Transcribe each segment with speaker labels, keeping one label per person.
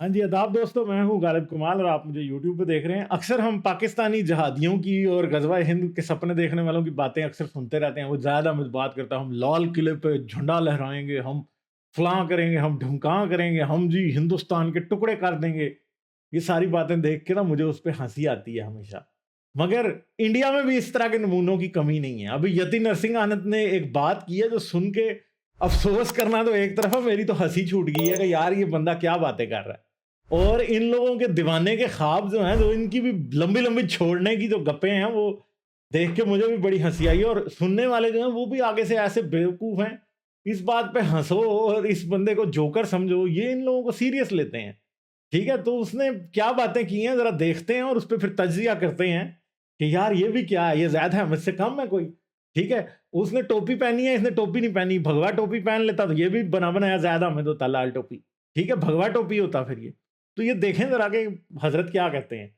Speaker 1: हाँ जी, आदाब दोस्तों, मैं हूँ गालिब कमाल और आप मुझे यूट्यूब पे देख रहे हैं। अक्सर हम पाकिस्तानी जहादियों की और गज़वा हिंद के सपने देखने वालों की बातें अक्सर सुनते रहते हैं। वो ज़्यादा मुझ बात करता है, हम लाल किले पे झंडा लहराएँगे, हम फलाँ करेंगे, हम ढिमकाँ करेंगे, हम जी हिंदुस्तान के टुकड़े कर देंगे। ये सारी बातें देख के ना मुझे उस पे हँसी आती है हमेशा। मगर इंडिया में भी इस तरह के नमूनों की कमी नहीं है। अभी यति नरसिंह आनंद ने एक बात की है जो सुन के अफ़सोस करना तो एक तरफ है, मेरी तो हँसी छूट गई है कि यार ये बंदा क्या बातें कर रहा है। और इन लोगों के दीवाने के ख्वाब जो हैं, जो इनकी भी लंबी-लंबी छोड़ने की जो गप्पें हैं, वो देख के मुझे भी बड़ी हँसी आई और सुनने वाले जो हैं, वो भी आगे से ऐसे बेवकूफ़ हैं, इस बात पे हँसो और इस बंदे को जोकर समझो, ये इन लोगों को सीरियस लेते हैं। ठीक है? तो उसने क्या बातें की हैं, ज़रा देखते हैं और उस पे फिर तज्ज़िया करते हैं कि यार ये भी क्या है, ये ज़्यादा है, मुझसे कम है कोई। ठीक है? उसने टोपी पहनी है, इसने टोपी नहीं पहनी, भगवा टोपी पहन लेता तो ये भी बना-बनाया ज़्यादा हमें तो लाल टोपी। ठीक है? भगवा टोपी होता फिर ये। तो ये देखें जरा कि हजरत क्या कहते हैं।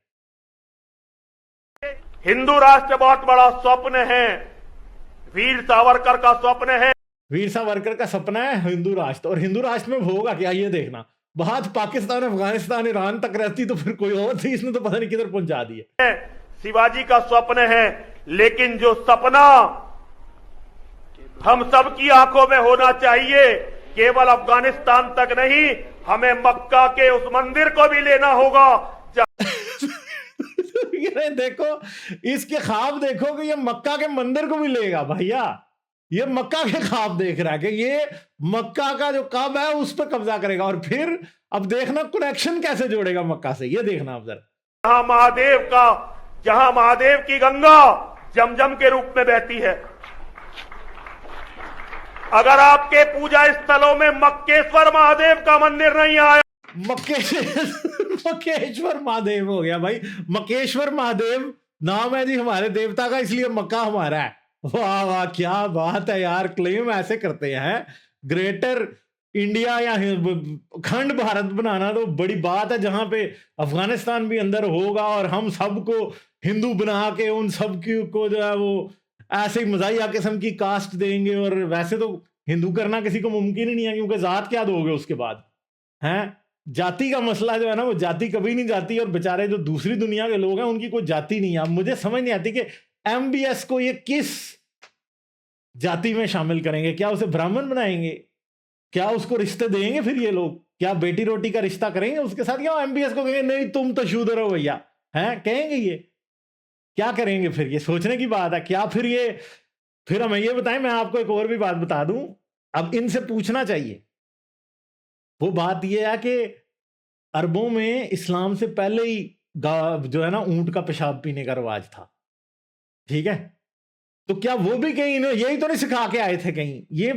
Speaker 2: हिंदू राष्ट्र बहुत बड़ा स्वप्न है, वीर सावरकर का स्वप्न है।
Speaker 1: वीर सावरकर का सपना है हिंदू राष्ट्र, और हिंदू राष्ट्र में होगा क्या ये देखना। बात पाकिस्तान, अफगानिस्तान, ईरान तक रहती तो फिर कोई और थी, इसने तो पता नहीं किधर पहुंचा दी है।
Speaker 2: शिवाजी का स्वप्न है, लेकिन जो सपना हम सबकी आंखों में होना चाहिए, केवल अफगानिस्तान तक नहीं, हमें मक्का के उस मंदिर को भी लेना होगा।
Speaker 1: ये देखो, इसके ख्वाब देखो कि ये मक्का के मंदिर को भी लेगा भैया। ये मक्का के ख्वाब देख रहा है कि ये मक्का का जो कब है उस पर कब्जा करेगा, और फिर अब देखना कनेक्शन कैसे जोड़ेगा मक्का से, ये देखना आप जरा।
Speaker 2: जहां महादेव की गंगा जमजम के रूप में बहती है। अगर आपके पूजा स्थलों में मक्केश्वर महादेव का मंदिर नहीं आया,
Speaker 1: मक्केश्वर महादेव हो गया भाई, मक्केश्वर महादेव नाम है जी हमारे देवता का, इसलिए मक्का हमारा है। वाह वाह, क्या बात है यार, क्लेम ऐसे करते हैं। ग्रेटर इंडिया या खंड भारत बनाना तो बड़ी बात है, जहां पे अफगानिस्तान भी अंदर होगा और हम सबको हिंदू बना के उन सब को जो है वो ऐसे ही मजाहिया किस्म की कास्ट देंगे। और वैसे तो हिंदू करना किसी को मुमकिन ही नहीं है, क्योंकि जात क्या दोगे उसके बाद, हैं? जाति का मसला जो है ना, वो जाति कभी नहीं जाती, और बेचारे जो दूसरी दुनिया के लोग हैं उनकी कोई जाति नहीं है। अब मुझे समझ नहीं आती कि एमबीएस को ये किस जाति में शामिल करेंगे। क्या उसे ब्राह्मण बनाएंगे? क्या उसको रिश्ते देंगे फिर ये लोग? क्या बेटी रोटी का रिश्ता करेंगे उसके साथ? क्या एमबीएस को कहेंगे नहीं तुम तो शूद्र हो भैया, हैं? कहेंगे ये? क्या करेंगे फिर? ये सोचने की बात है। क्या फिर ये, फिर हमें ये बताएं, मैं आपको एक और भी बात बता दूं, अब इनसे पूछना चाहिए। वो बात ये है कि अरबों में इस्लाम से पहले ही जो है ना ऊंट का पेशाब पीने का रिवाज था। ठीक है? तो क्या वो भी कहीं यही तो नहीं सिखा के आए थे कहीं? ये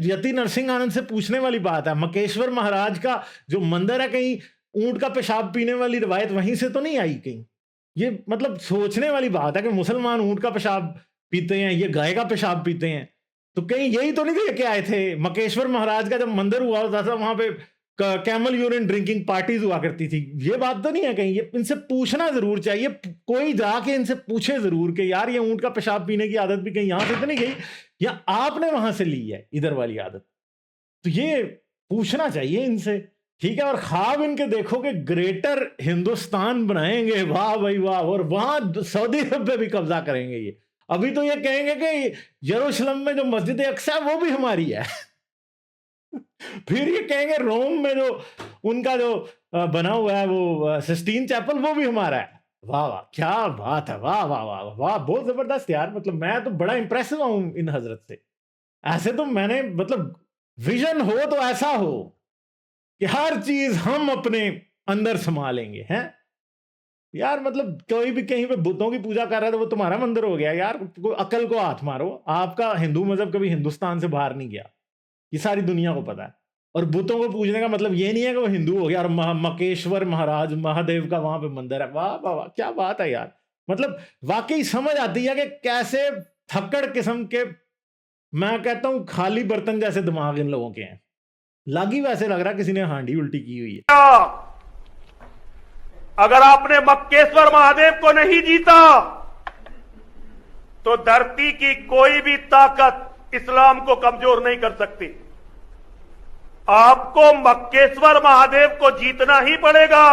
Speaker 1: यति नरसिंह आनंद से पूछने वाली बात है। मकेश्वर महाराज का जो मंदिर है, कहीं ऊंट का पेशाब पीने वाली रिवायत वहीं से तो नहीं आई कहीं? ये मतलब सोचने वाली बात है कि मुसलमान ऊंट का पेशाब पीते हैं, ये गाय का पेशाब पीते हैं, तो कहीं यही तो नहीं लेके आए थे? मकेश्वर महाराज का जब मंदिर हुआ होता था, वहां पे कैमल यूरिन ड्रिंकिंग पार्टीज हुआ करती थी। ये बात तो नहीं है कहीं? ये इनसे पूछना जरूर चाहिए, कोई जाके इनसे पूछे जरूर कि यार ये ऊंट का पेशाब पीने की आदत भी कहीं यहां से तो नहीं गई, या आपने वहां से ली है इधर वाली आदत? तो ये पूछना चाहिए इनसे। ठीक है? और ख्वाब इनके देखो कि ग्रेटर हिंदुस्तान बनाएंगे, वाह भाई वाह, और वहां सऊदी अरब पे भी कब्जा करेंगे ये। अभी तो ये कहेंगे कि यरूशलेम में जो मस्जिद अक्सा है वो भी हमारी है। फिर ये कहेंगे रोम में जो उनका जो बना हुआ है वो सिस्टीन चैपल, वो भी हमारा है। वाह वाह, क्या बात है, वाह वाह वाह वाह, बहुत जबरदस्त यार। मतलब मैं तो बड़ा इंप्रेस हुआ हूं इन हजरत से। ऐसे तो मैंने, मतलब विजन हो तो ऐसा हो कि हर चीज हम अपने अंदर संभालेंगे, हैं यार। मतलब कोई भी कहीं पे बुतों की पूजा कर रहा है तो वो तुम्हारा मंदिर हो गया यार। अकल को हाथ मारो। आपका हिंदू मजहब कभी हिंदुस्तान से बाहर नहीं गया, ये सारी दुनिया को पता है। और बुतों को पूजने का मतलब ये नहीं है कि वो हिंदू हो गया। और मकेश्वर महाराज महादेव का वहां पे मंदिर है, वाह वाह वाह, क्या बात है यार। मतलब वाकई समझ आती है कि कैसे थक्कड़ किस्म के, मैं कहता हूं खाली बर्तन जैसे दिमाग इन लोगों के हैं। लागी वैसे लग रहा किसी ने हांडी उल्टी की हुई है।
Speaker 2: अगर आपने मक्केश्वर महादेव को नहीं जीता तो धरती की कोई भी ताकत इस्लाम को कमजोर नहीं कर सकती। आपको मक्केश्वर महादेव को जीतना ही पड़ेगा।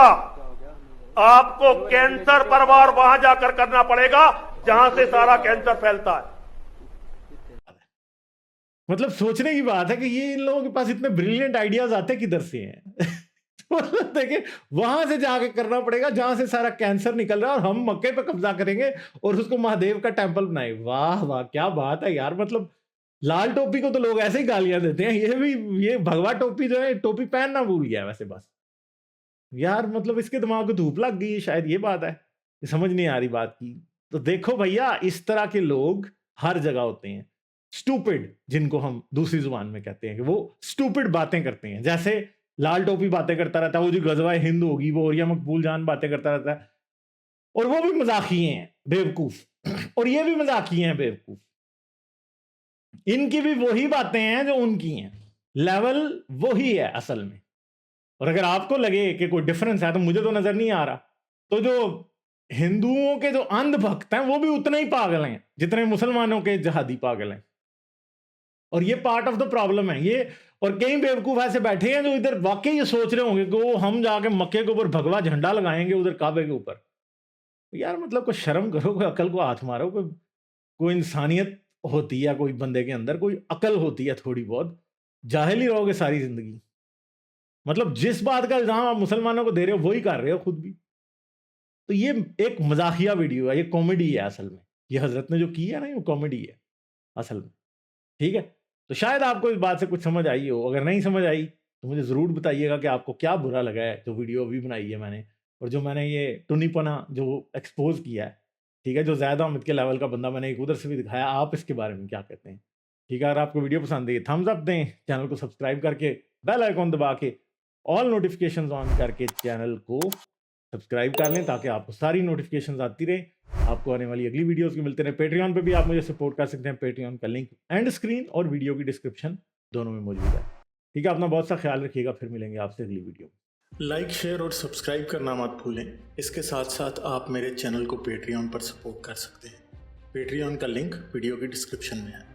Speaker 2: आपको कैंसर पर वार वहां जाकर करना पड़ेगा जहां से सारा कैंसर फैलता है।
Speaker 1: मतलब सोचने की बात है कि ये इन लोगों के पास इतने ब्रिलियंट आइडियाज आते किधर से हैं। मतलब देखिए, वहां से जाके करना पड़ेगा जहां से सारा कैंसर निकल रहा है, और हम मक्के पे कब्जा करेंगे और उसको महादेव का टेंपल बनाए। वाह वाह, क्या बात है यार। मतलब लाल टोपी को तो लोग ऐसे ही गालियां देते हैं, ये भी, ये भगवा टोपी जो है, टोपी पहनना भूल गया वैसे बस यार। मतलब इसके दिमाग को धूप लग गई, शायद ये बात है, ये समझ नहीं आ रही बात की। तो देखो भैया, इस तरह के लोग हर जगह होते हैं। स्टूपिड, जिनको हम दूसरी जुबान में कहते हैं कि वो स्टूपिड बातें करते हैं। जैसे लाल टोपी बातें करता रहता है, वो जो गजवा हिंद होगी वो, या मकबूल जान बातें करता रहता है, और वो भी मजाकी हैं बेवकूफ, और ये भी मजाकी हैं बेवकूफ। इनकी भी वही बातें हैं जो उनकी हैं, लेवल वही है असल में। और अगर आपको लगे कि कोई डिफरेंस है, तो मुझे तो नजर नहीं आ रहा। तो जो हिंदुओं के जो अंध भक्त हैं वो भी उतने ही पागल हैं जितने मुसलमानों के जहादी पागल हैं। और ये पार्ट ऑफ द प्रॉब्लम है ये। और कई बेवकूफ ऐसे बैठे हैं जो इधर वाकई ये सोच रहे होंगे कि वो हम जाके मक्के के ऊपर भगवा झंडा लगाएंगे उधर काबे के ऊपर। यार मतलब कोई शर्म करो, कोई अकल को हाथ मारो, कोई इंसानियत होती है, कोई बंदे के अंदर कोई अकल होती है थोड़ी बहुत। जाहिल ही रहोगे सारी जिंदगी। मतलब जिस बात का इल्जाम आप मुसलमानों को दे रहे हो वही कर रहे हो खुद भी। तो ये एक मजाकिया वीडियो है, ये कॉमेडी है असल में। ये हजरत ने जो की है ना, ये कॉमेडी है असल में। ठीक है, तो शायद आपको इस बात से कुछ समझ आई हो। अगर नहीं समझ आई तो मुझे ज़रूर बताइएगा कि आपको क्या बुरा लगा है जो वीडियो अभी बनाई है मैंने, और जो मैंने ये टुनीपना जो एक्सपोज किया है। ठीक है, जो ज़्यादा अमित के लेवल का बंदा मैंने एक उधर से भी दिखाया। आप इसके बारे में क्या कहते हैं? ठीक है, अगर आपको वीडियो पसंद आई, थम्स अप दें, चैनल को सब्सक्राइब करके बेल आइकॉन दबा के ऑल नोटिफिकेशंस ऑन करके चैनल को सब्सक्राइब कर लें, ताकि आपको सारी नोटिफिकेशंस आती रहे, आपको आने वाली अगली वीडियोस के मिलते रहे। पेट्रियन पे भी आप मुझे सपोर्ट कर सकते हैं। पेट्रियन का लिंक एंड स्क्रीन और वीडियो की डिस्क्रिप्शन दोनों में मौजूद है। ठीक है, अपना बहुत सा ख्याल रखिएगा। फिर मिलेंगे आपसे अगली वीडियो में।
Speaker 3: लाइक, शेयर और सब्सक्राइब करना मत भूलें। इसके साथ साथ आप मेरे चैनल को पेट्रियन पर सपोर्ट कर सकते हैं। पेट्रियन का लिंक वीडियो की डिस्क्रिप्शन में है।